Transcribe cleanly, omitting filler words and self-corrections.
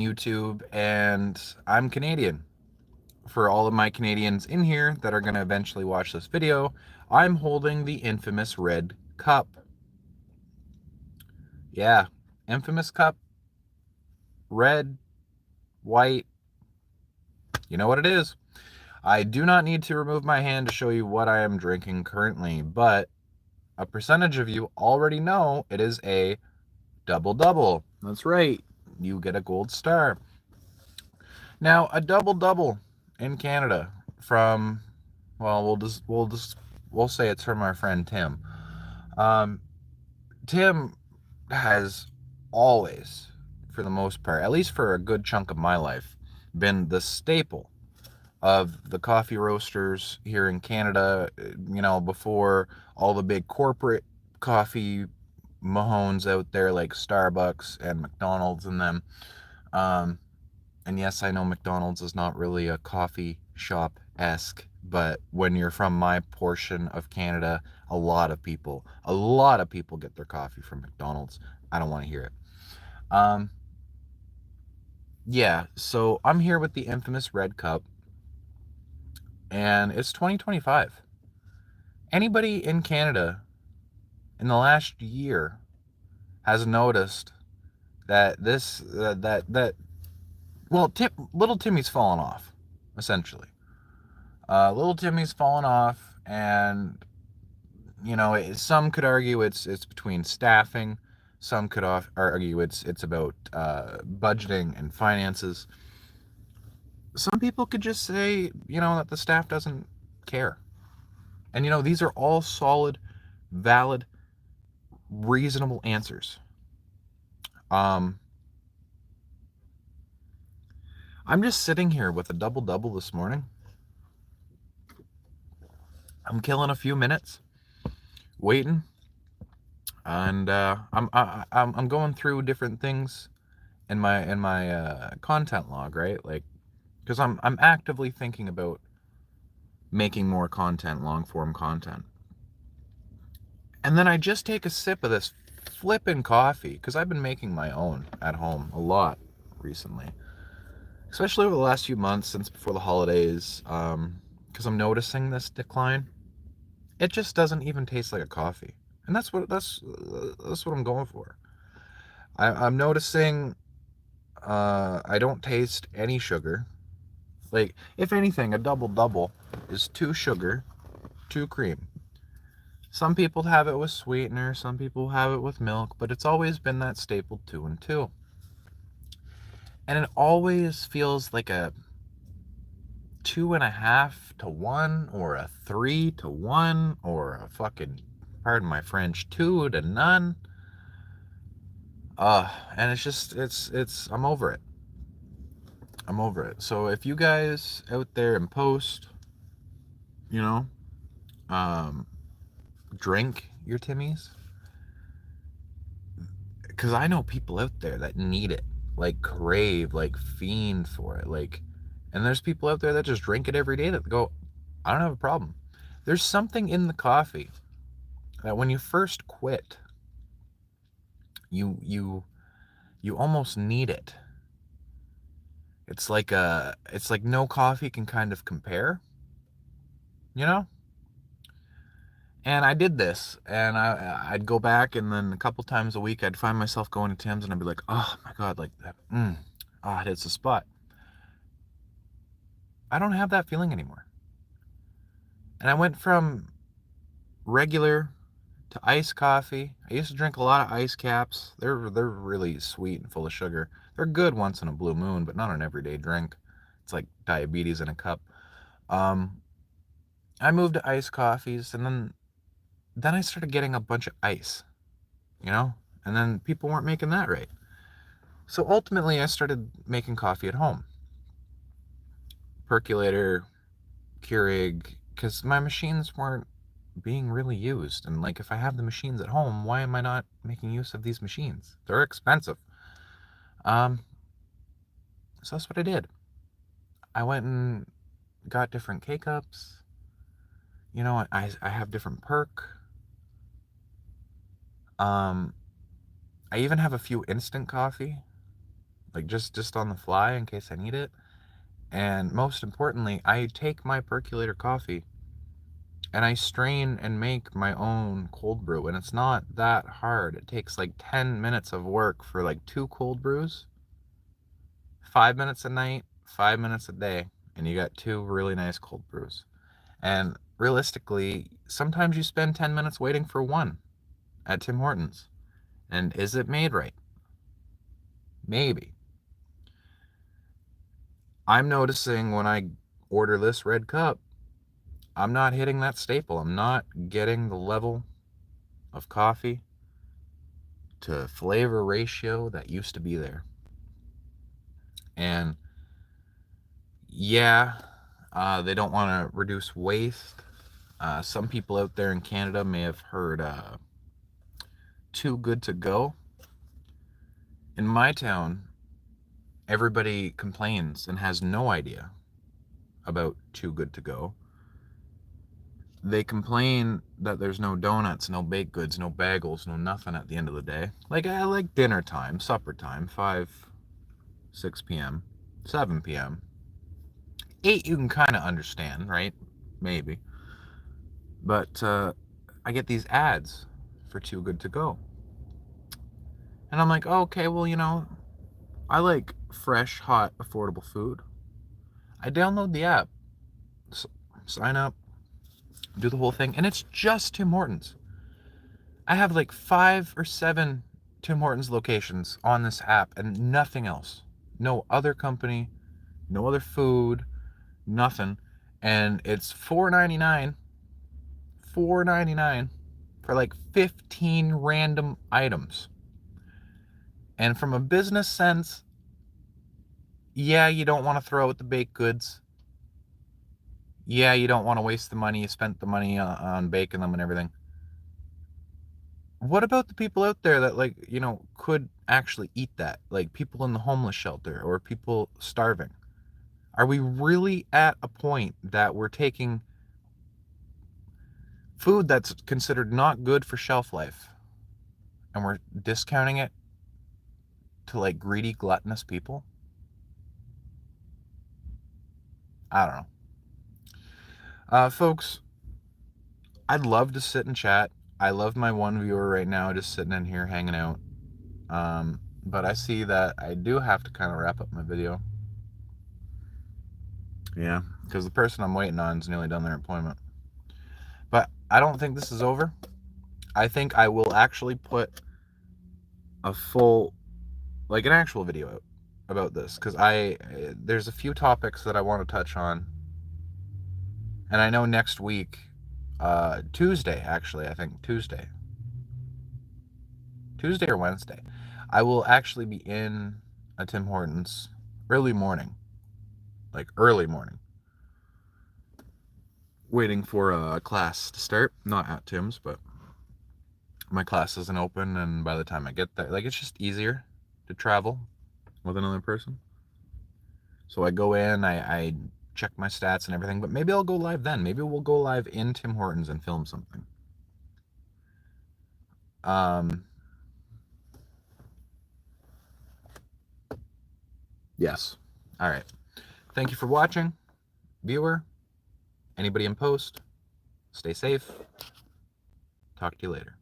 YouTube, and I'm Canadian. For all of my Canadians in here that are going to eventually watch this video, I'm holding the infamous red cup. Yeah, infamous cup, red, white, you know what it is. I do not need to remove my hand to show you what I am drinking currently, but a percentage of you already know it is a double double. That's right, you get a gold star. Now, a double double in Canada from, well, we'll say it's from our friend Tim. Um, Tim has always, for the most part, at least for a good chunk of my life, been the staple of the coffee roasters here in Canada. Before all the big corporate coffee Mahones out there like Starbucks and McDonald's and them. Um, And yes, I know McDonald's is not really a coffee shop-esque, but when you're from my portion of Canada, a lot of people get their coffee from McDonald's. I don't want to hear it. Um, yeah, so I'm here with the infamous red cup, and it's 2025. Anybody in Canada in the last year has noticed that little Timmy's fallen off, essentially. Little Timmy's fallen off, and some could argue it's between staffing. Some could argue it's about budgeting and finances. Some people could just say that the staff doesn't care. And these are all solid, valid, reasonable answers. Um, I'm just sitting here with a double double this morning. I'm killing a few minutes, waiting, and I'm going through different things in my content log, right? Like, because I'm actively thinking about making more content, long form content. And then I just take a sip of this flippin' coffee because I've been making my own at home a lot recently, especially over the last few months since before the holidays. Because I'm noticing this decline. It just doesn't even taste like a coffee, and that's what I'm going for. I'm noticing I don't taste any sugar. Like, if anything, a double double is 2 sugar, 2 cream. Some people have it with sweetener, some people have it with milk, but it's always been that staple 2 and 2. And it always feels like a 2.5 to 1 or a 3 to 1 or a fucking, pardon my French, 2 to none. And I'm over it. I'm over it. So if you guys out there in post, you know, um, drink your Timmies, because I know people out there that need it, like crave, like fiend for it, like, and there's people out there that just drink it every day that go, I don't have a problem. There's something in the coffee that when you first quit, you almost need it. It's like no coffee can kind of compare, you know? And I did this, and I'd go back, and then a couple times a week, I'd find myself going to Tim's, and I'd be like, oh my God, like that, it hits the spot. I don't have that feeling anymore. And I went from regular to iced coffee. I used to drink a lot of ice caps. They're really sweet and full of sugar. They're good once in a blue moon, but not an everyday drink. It's like diabetes in a cup. Um, I moved to iced coffees, and then I started getting a bunch of ice, and then people weren't making that right. So ultimately, I started making coffee at home. Percolator, Keurig, because my machines weren't being really used. And like, if I have the machines at home, why am I not making use of these machines? They're expensive. Um, so that's what I did. I went and got different K cups. I have different perk. Um, I even have a few instant coffee. like just on the fly in case I need it. And most importantly, I take my percolator coffee and I strain and make my own cold brew, and it's not that hard. It takes like 10 minutes of work for like 2 cold brews, 5 minutes a night, 5 minutes a day, and you got 2 really nice cold brews. And realistically, sometimes you spend 10 minutes waiting for one at Tim Hortons. And is it made right? Maybe. I'm noticing when I order this red cup, I'm not hitting that staple. I'm not getting the level of coffee to flavor ratio that used to be there. And yeah, they don't want to reduce waste. Some people out there in Canada may have heard too good to go. In my town, everybody complains and has no idea about too good to go. They complain that there's no donuts, no baked goods, no bagels, no nothing at the end of the day. Like I like dinner time, supper time, 5, 6 p.m., 7 p.m. 8 you can kind of understand, right? Maybe. But I get these ads for too good to go. And I'm like, oh, okay, well, I like fresh, hot, affordable food. I download the app, sign up, do the whole thing, and it's just Tim Hortons. I have like 5 or 7 Tim Hortons locations on this app and nothing else. No other company, no other food, nothing. And it's $4.99 for like 15 random items. And from a business sense, yeah, you don't want to throw out the baked goods. Yeah, you don't want to waste the money. You spent the money on baking them and everything. What about the people out there that could actually eat that? Like people in the homeless shelter or people starving. Are we really at a point that we're taking food that's considered not good for shelf life and we're discounting it to like greedy, gluttonous people? I don't know. Folks, I'd love to sit and chat. I love my one viewer right now just sitting in here hanging out. But I see that I do have to kind of wrap up my video. Yeah, because the person I'm waiting on is nearly done their appointment. But I don't think this is over. I think I will actually put a full, like an actual video out about this, because there's a few topics that I want to touch on. And I know next week, Tuesday, actually, I think Tuesday or Wednesday, I will actually be in a Tim Hortons early morning, waiting for a class to start. Not at Tim's, but my class isn't open, and by the time I get there, like, it's just easier to travel with another person. So I go in, I check my stats and everything, but maybe I'll go live then. Maybe we'll go live in Tim Hortons and film something. Yes. All right. Thank you for watching, viewer. Anybody in post, stay safe. Talk to you later.